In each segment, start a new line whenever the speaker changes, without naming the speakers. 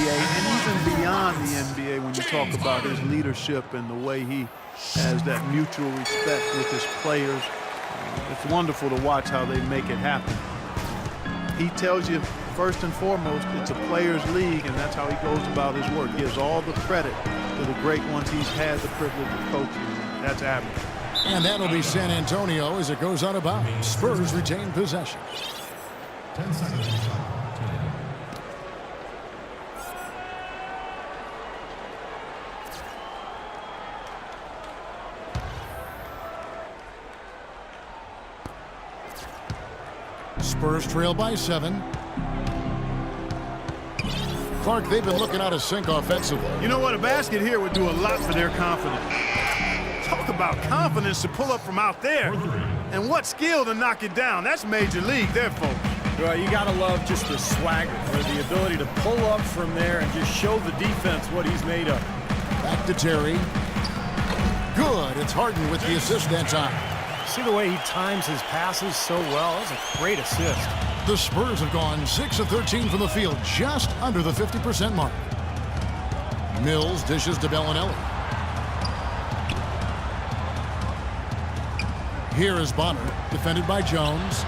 NBA and even beyond the NBA when you talk about his leadership and the way he has that mutual respect with his players. It's wonderful to watch how they make it happen. He tells you, first and foremost, it's a players' league, and that's how he goes about his work. He gives all the credit to the great ones he's had the privilege of coaching. That's Adams.
And that'll be San Antonio as it goes out of bounds. Spurs retain possession.
10 seconds.
Spurs trail by 7. Clark, they've been looking out of sync offensively.
You know what? A basket here would do a lot for their confidence. Talk about confidence to pull up from out there. And what skill to knock it down. That's major league there, folks.
Well, you got to love just the swagger, or the ability to pull up from there and just show the defense what he's made of.
Back to Terry. Good. It's Harden with the assist that time.
See the way he times his passes so well? That's a great assist.
The Spurs have gone 6 of 13 from the field, just under the 50% mark. Mills dishes to Bellinelli. Here is Bonner, defended by Jones.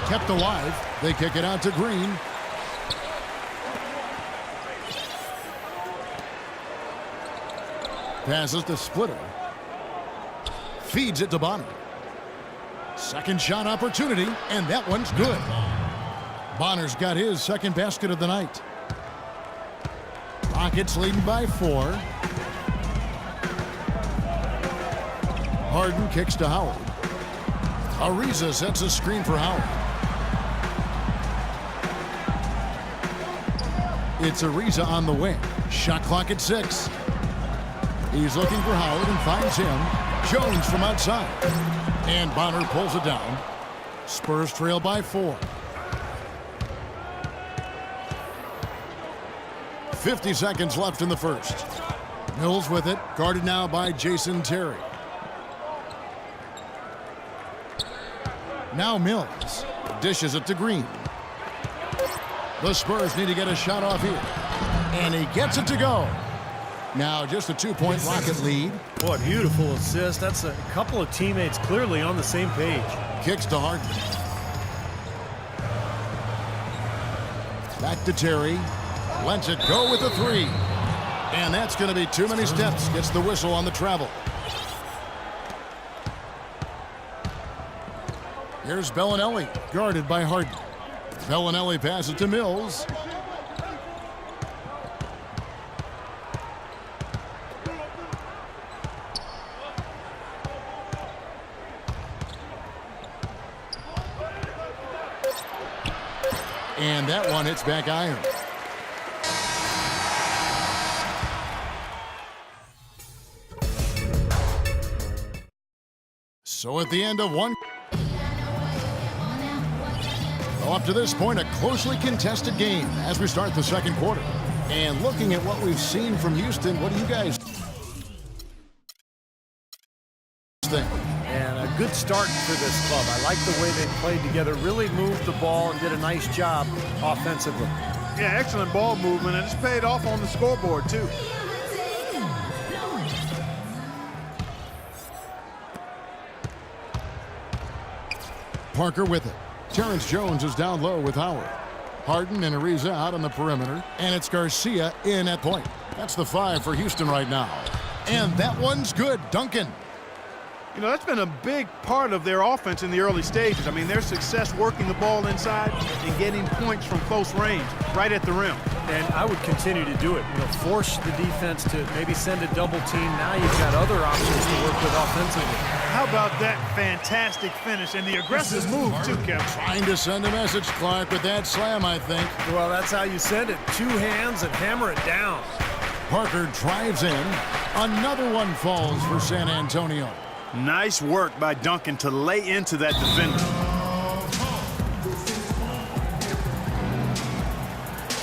Kept alive. They kick it out to Green. Passes to Splitter. Feeds it to Bonner. Second shot opportunity, and that one's good. Bonner's got his second basket of the night. Rockets leading by 4. Harden kicks to Howard. Ariza sets a screen for Howard. It's Ariza on the wing. Shot clock at 6. He's looking for Howard and finds him. Jones from outside. And Bonner pulls it down. Spurs trail by 4. 50 seconds left in the first. Mills with it, guarded now by Jason Terry. Now Mills dishes it to Green. The Spurs need to get a shot off here. And he gets it to go. Now just a 2-point Rocket lead.
Boy, beautiful assist. That's a couple of teammates clearly on the same page.
Kicks to Harden. Back to Terry. Lets it go with a 3. And that's going to be too many steps. Gets the whistle on the travel. Here's Bellinelli, guarded by Harden. Bellinelli passes to Mills. And that one hits back iron. So at the end of one. Well, up to this point, a closely contested game as we start the second quarter. And looking at what we've seen from Houston, what do you guys think?
And a good start for this club. I like the way they played together, really moved the ball and did a nice job offensively.
Yeah, excellent ball movement, and it's paid off on the scoreboard, too.
Parker with it. Terrence Jones is down low with Howard. Harden and Ariza out on the perimeter, and it's Garcia in at point. That's the 5 for Houston right now. And that one's good. Duncan.
You know, that's been a big part of their offense in the early stages. I mean, their success working the ball inside and getting points from close range, right at the rim.
And I would continue to do it. You know, force the defense to maybe send a double team. Now you've got other options to work with offensively.
How about that fantastic finish and the aggressive move, too, Kevin?
Trying to send a message, Clark, with that slam, I think.
Well, that's how you send it. 2 hands and hammer it down.
Parker drives in. Another one falls for San Antonio.
Nice work by Duncan to lay into that defender.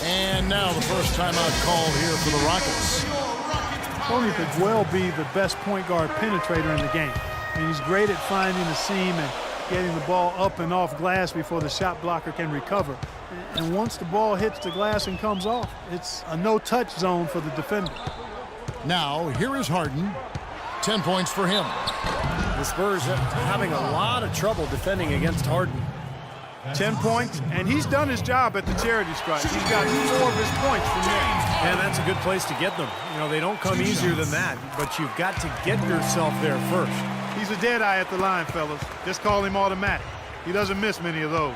And now the first timeout called here for the Rockets.
Tony could well be the best point guard penetrator in the game. I mean, he's great at finding the seam and getting the ball up and off glass before the shot blocker can recover. And once the ball hits the glass and comes off, it's a no-touch zone for the defender.
Now, here is Harden. 10 points for him.
The Spurs are having a lot of trouble defending against Harden.
10 points, and he's done his job at the charity stripe. He's got 4 of his points from there.
And that's a good place to get them. You know, they don't come easier than that, but you've got to get yourself there first.
He's a dead eye at the line, fellas. Just call him automatic. He doesn't miss many of those.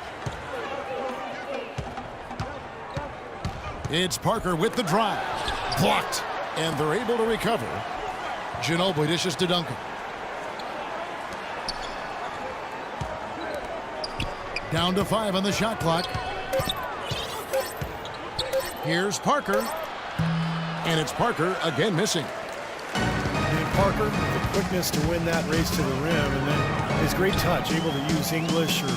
It's Parker with the drive. Blocked. And they're able to recover. Ginobili dishes to Duncan. Down to 5 on the shot clock. Here's Parker. And it's Parker again missing.
And Parker, the quickness to win that race to the rim, and then his great touch, able to use English or,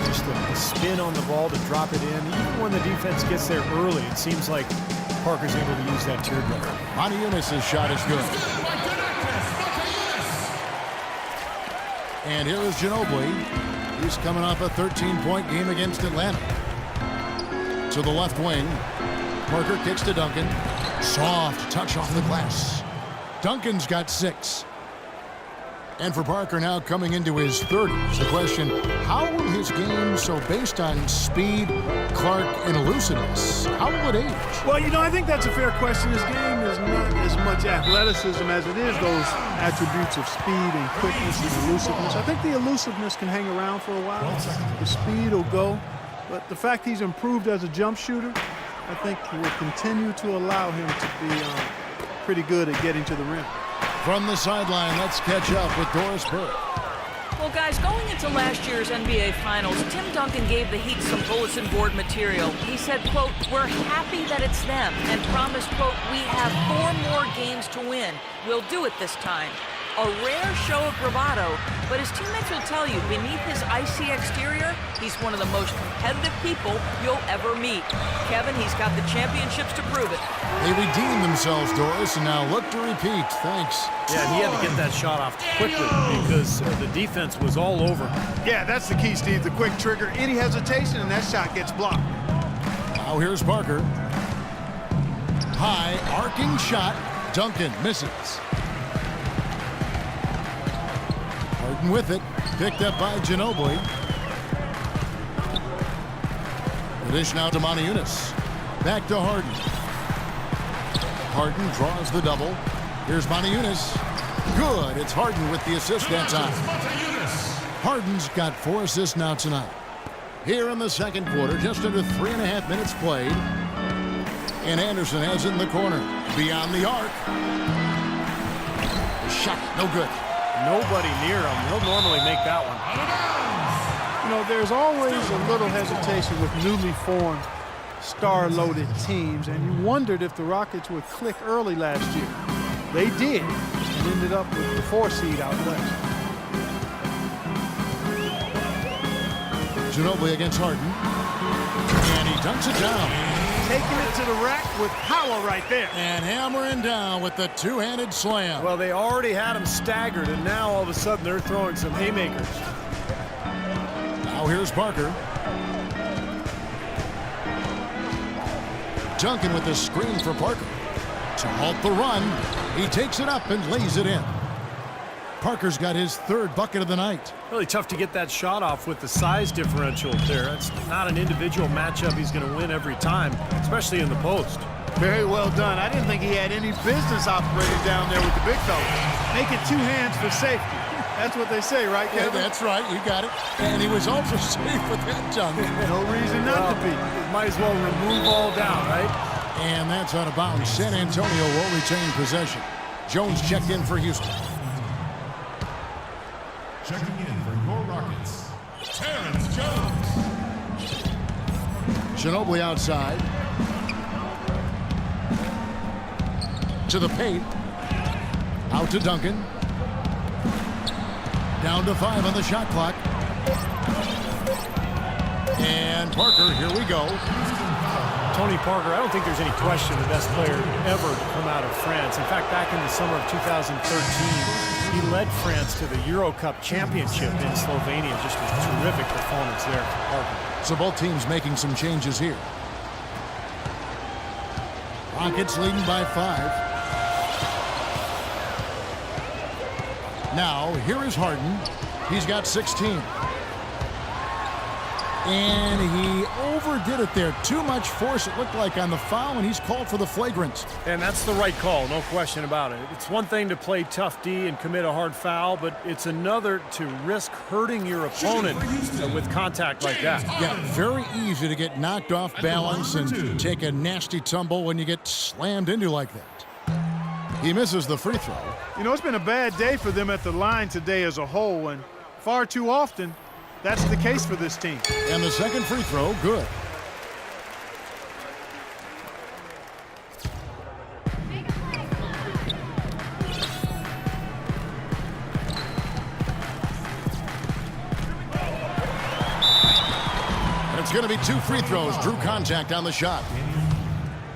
just the spin on the ball to drop it in. Even when the defense gets there early, it seems like Parker's able to use that teardrop.
Monteunas's shot is good. And here is Ginobili. He's coming off a 13-point game against Atlanta. To the left wing. Parker kicks to Duncan. Soft touch off the glass. Duncan's got 6. And for Parker now coming into his 30s, the question, how will his game, so based on speed, Clark, and elusiveness, how will it age?
Well, I think that's a fair question. His game is not as much athleticism as it is those attributes of speed and quickness and elusiveness. I think the elusiveness can hang around for a while. The speed will go. But the fact he's improved as a jump shooter, I think will continue to allow him to be pretty good at getting to the rim.
From the sideline, let's catch up with Doris Burke.
Well, guys, going into last year's NBA Finals, Tim Duncan gave the Heat some bulletin board material. He said, quote, "We're happy that it's them," and promised, quote, "We have 4 more games to win. We'll do it this time." A rare show of bravado, but his teammates will tell you, beneath his icy exterior, he's one of the most competitive people you'll ever meet. Kevin, he's got the championships to prove it.
They redeemed themselves, Doris, and now look to repeat. Thanks.
Yeah, and he had to get that shot off quickly because the defense was all over.
Yeah, that's the key, Steve. The quick trigger, any hesitation, and that shot gets blocked.
Now here's Parker. High, arcing shot. Duncan misses. Harden with it. Picked up by Ginobili. The dish now to Monteunus. Back to Harden. Harden draws the double. Here's Monteunus. Good. It's Harden with the assist that time. Harden's got 4 assists now tonight. Here in the second quarter, just under 3.5 minutes played. And Anderson has it in the corner. Beyond the arc. Shot. No good.
Nobody near him. He'll normally make that one.
There's always a little hesitation with newly formed star-loaded teams, and you wondered if the Rockets would click early last year. They did, and ended up with the 4 seed out west.
Ginobili against Harden. And he dunks it down.
Taking it to the rack with power right there.
And hammering down with the two-handed slam.
Well, they already had him staggered, and now all of a sudden they're throwing some haymakers.
Now here's Parker. Duncan with the screen for Parker. To halt the run, he takes it up and lays it in. Parker's got his 3rd bucket of the night.
Really tough to get that shot off with the size differential there. It's not an individual matchup he's going to win every time, especially in the post.
Very well done. I didn't think he had any business operating down there with the big fellas. Make it 2 hands for safety. That's what they say, right, Kevin?
Yeah, that's right. You got it. And he was also safe with that dunk.
No reason not to be.
Might as well remove all doubt, right?
And that's out of bounds. San Antonio will retain possession. Jones checked in for Houston.
Checking in for your Rockets, Terrence Jones.
Ginobili outside. To the paint. Out to Duncan. Down to 5 on the shot clock. And Parker, here we go.
Tony Parker, I don't think there's any question the best player ever to come out of France. In fact, back in the summer of 2013, he led France to the Euro Cup championship in Slovenia. Just a terrific performance there for Parker.
So both teams making some changes here. Rockets leading by 5. Now, here is Harden. He's got 16. And he overdid it there. Too much force, it looked like, on the foul, and he's called for the flagrant.
And that's the right call, no question about it. It's one thing to play tough D and commit a hard foul, but it's another to risk hurting your opponent with contact like that.
Yeah, very easy to get knocked off balance and take a nasty tumble when you get slammed into like that. He misses the free throw.
You know, it's been a bad day for them at the line today as a whole, and far too often, that's the case for this team.
And the second free throw, good. And it's going to be 2 free throws. Drew contact on the shot.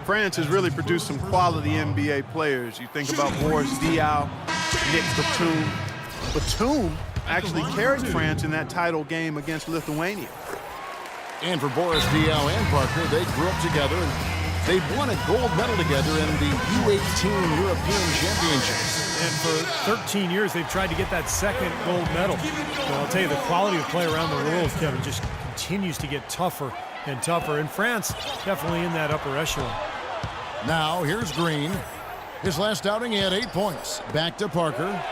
France has really produced some quality NBA players. You think about Boris Diaw, Nick Batum. Batum actually carried France in that title game against Lithuania.
And for Boris Diaw and Parker, they grew up together and they won a gold medal together in the U18 European Championships.
And for 13 years, they've tried to get that second gold medal. Well, I'll tell you, the quality of play around the world, Kevin, just continues to get tougher and tougher. And France definitely in that upper echelon.
Now, here's Green. His last outing, he had 8 points. Back to Parker.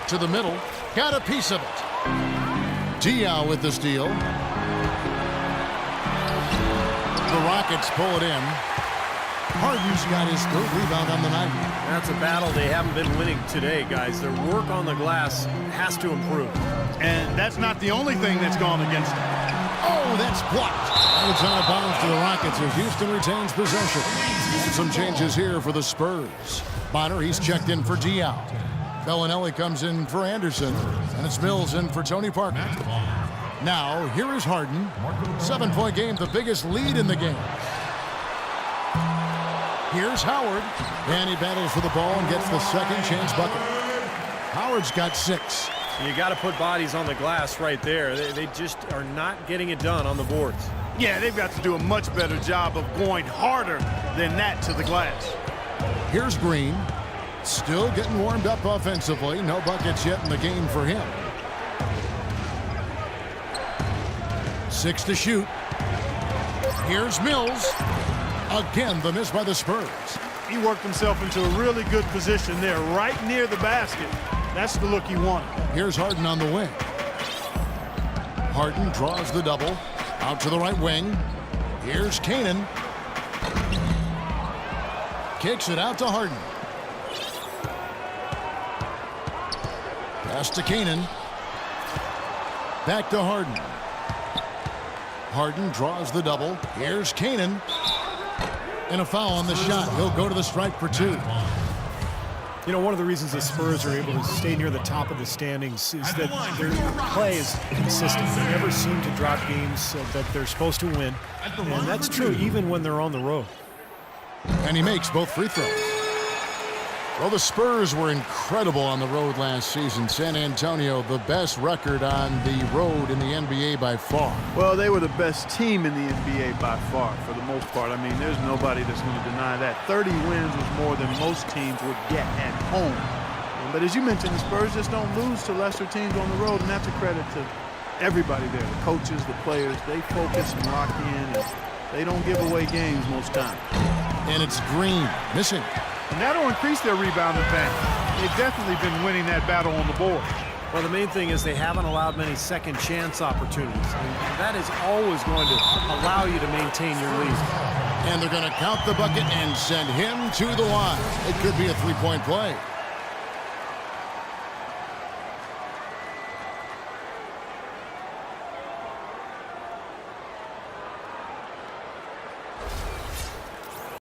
To the middle. Got a piece of it. Diaw with the steal. The Rockets pull it in. Harden's got his 3rd rebound on the night.
That's a battle they haven't been winning today, guys. Their work on the glass has to improve.
And that's not the only thing that's gone against them.
Oh, that's blocked. And it's out of bounds to the Rockets as Houston retains possession. And some changes here for the Spurs. Bonner, he's checked in for Diaw. Bellinelli comes in for Anderson. And it's Mills in for Tony Parker. Now, here is Harden. 7-point game, the biggest lead in the game. Here's Howard. And he battles for the ball and gets the second chance bucket. Howard's got 6.
You got to put bodies on the glass right there. They just are not getting it done on the boards.
Yeah, they've got to do a much better job of going harder than that to the glass.
Here's Green. Still getting warmed up offensively. No buckets yet in the game for him. 6 to shoot. Here's Mills. Again, the miss by the Spurs.
He worked himself into a really good position there, right near the basket. That's the look he wanted.
Here's Harden on the wing. Harden draws the double. Out to the right wing. Here's Canaan. Kicks it out to Harden. Pass to Canaan. Back to Harden. Harden draws the double. Here's Canaan. And a foul on the shot. He'll go to the stripe for 2.
You know, one of the reasons the Spurs are able to stay near the top of the standings is that their play is consistent. They never seem to drop games that they're supposed to win. And that's true even when they're on the road.
And he makes both free throws. Well, the Spurs were incredible on the road last season. San Antonio, the best record on the road in the NBA by far.
Well, they were the best team in the NBA by far, for the most part. I mean, there's nobody that's going to deny that. 30 wins was more than most teams would get at home. But as you mentioned, the Spurs just don't lose to lesser teams on the road, and that's a credit to everybody there. The coaches, the players, they focus and lock in, and they don't give away games most times.
And it's Green missing.
And that'll increase their rebound advantage. They've definitely been winning that battle on the board.
Well, the main thing is they haven't allowed many second chance opportunities. And that is always going to allow you to maintain your lead.
And they're going to count the bucket and send him to the line. It could be a 3-point play.